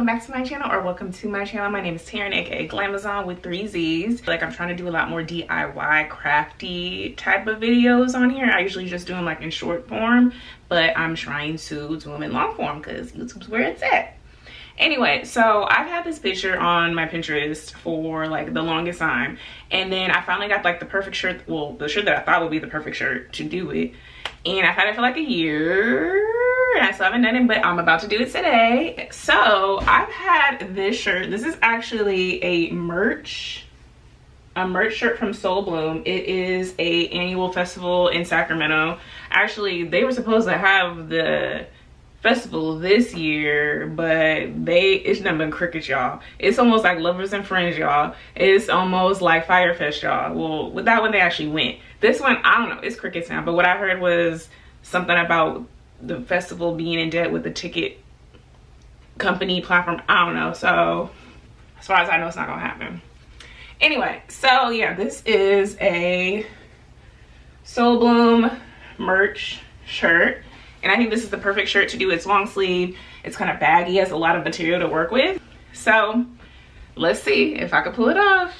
welcome back to my channel, or welcome to my channel. My name is Taryn, aka Glamazon with 3 Z's. Like, I'm trying to do a lot more DIY crafty type of videos on here. I usually just do them like in short form, but I'm trying to do them in long form because YouTube's where it's at. Anyway, so I've had this picture on my Pinterest for like the longest time, and then I finally got like the perfect shirt, well, the shirt that I thought would be the perfect shirt to do it, and I've had it for like a year and I still haven't done it, but I'm about to do it today. So I've had this shirt. This is actually a merch shirt from Soul Bloom. It is a annual festival in Sacramento. Actually, they were supposed to have the festival this year, but it's nothing but crickets, y'all. It's almost like Lovers and Friends, y'all. It's almost like Firefest, y'all. Well, with that one they actually went. This one, I don't know, it's crickets now. But what I heard was something about the festival being in debt with the ticket company platform. I don't know. So as far as I know, it's not gonna happen. Anyway, so yeah, this is a Soul Bloom merch shirt. And I think this is the perfect shirt to do. It's long sleeve, it's kind of baggy, has a lot of material to work with. So let's see if I can pull it off.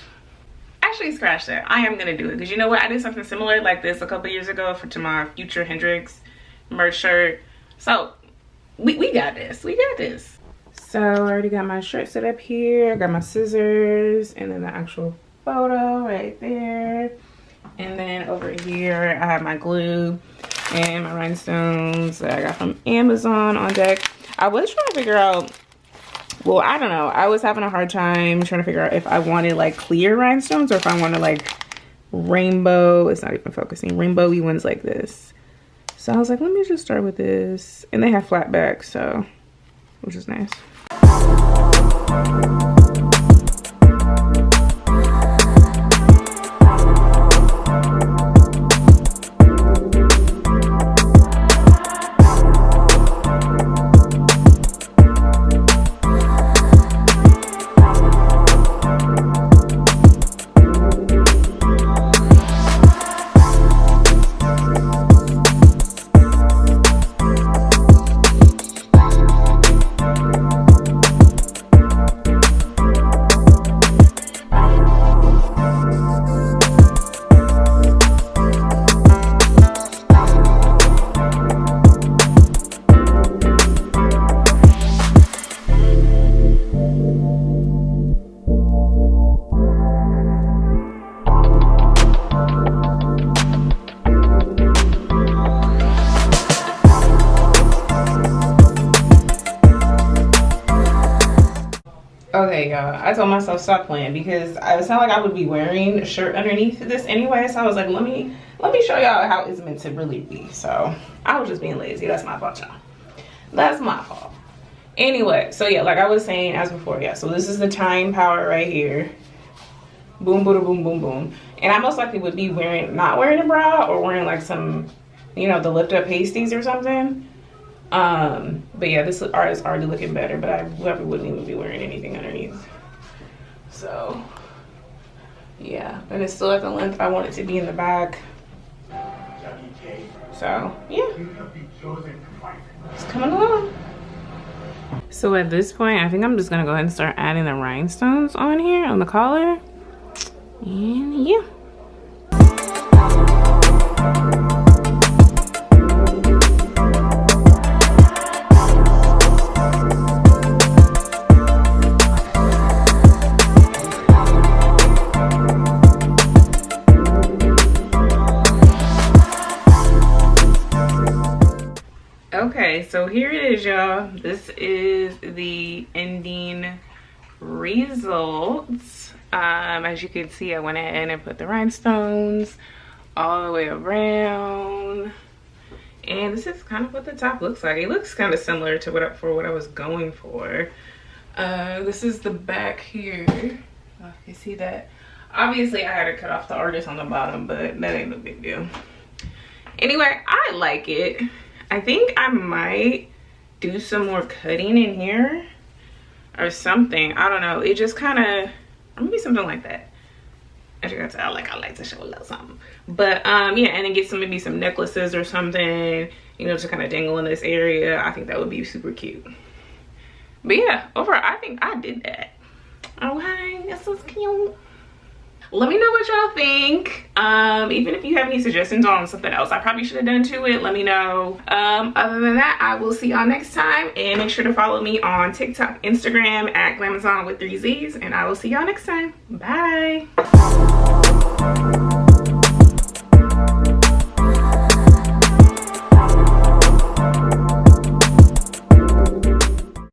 Actually, scratch that. I am gonna do it because you know what? I did something similar like this a couple years ago to my Future Hendrix merch shirt. So we got this. We got this. So I already got my shirt set up here. I got my scissors and then the actual photo right there. And then over here I have my glue and my rhinestones that I got from Amazon on deck. I was trying to figure out, well, I don't know, I was having a hard time trying to figure out if I wanted like clear rhinestones or if I wanted like rainbow, it's not even focusing, rainbowy ones like this. So I was like, let me just start with this. And they have flat backs, so, which is nice. Okay, y'all, I told myself stop playing because it's not like I would be wearing a shirt underneath this anyway. So I was like, let me show y'all how it's meant to really be. So I was just being lazy. That's my fault, y'all. That's my fault. Anyway, so yeah, like I was saying as before, yeah, so this is the time power right here. Boom, boom, boom, boom, boom. And I most likely would be not wearing a bra or wearing like some, you know, the lift up pasties or something. But yeah, this art is already looking better, but I probably wouldn't even be wearing anything underneath. So yeah, and it's still at the length I want it to be in the back. So yeah, it's coming along. So at this point, I think I'm just gonna go ahead and start adding the rhinestones on here on the collar. And yeah. Okay, so here it is, y'all. This is the ending results. As you can see, I went ahead and put the rhinestones all the way around, and this is kind of what the top looks like. It looks kind of similar to what I was going for. This is the back here. Oh, you see that? Obviously I had to cut off the artist on the bottom, but that ain't no big deal. Anyway, I like it. I think I might do some more cutting in here or something. I don't know. It just kind of, maybe something like that. As you can tell, like, I like to show a little something. But yeah, and then get maybe some necklaces or something, you know, to kind of dangle in this area. I think that would be super cute. But yeah, overall, I think I did that. Okay, this is cute. Let me know what y'all think. Even if you have any suggestions on something else I probably should have done to it, let me know. Other than that, I will see y'all next time, and make sure to follow me on TikTok, Instagram at Glamazon with 3 Z's, and I will see y'all next time. Bye.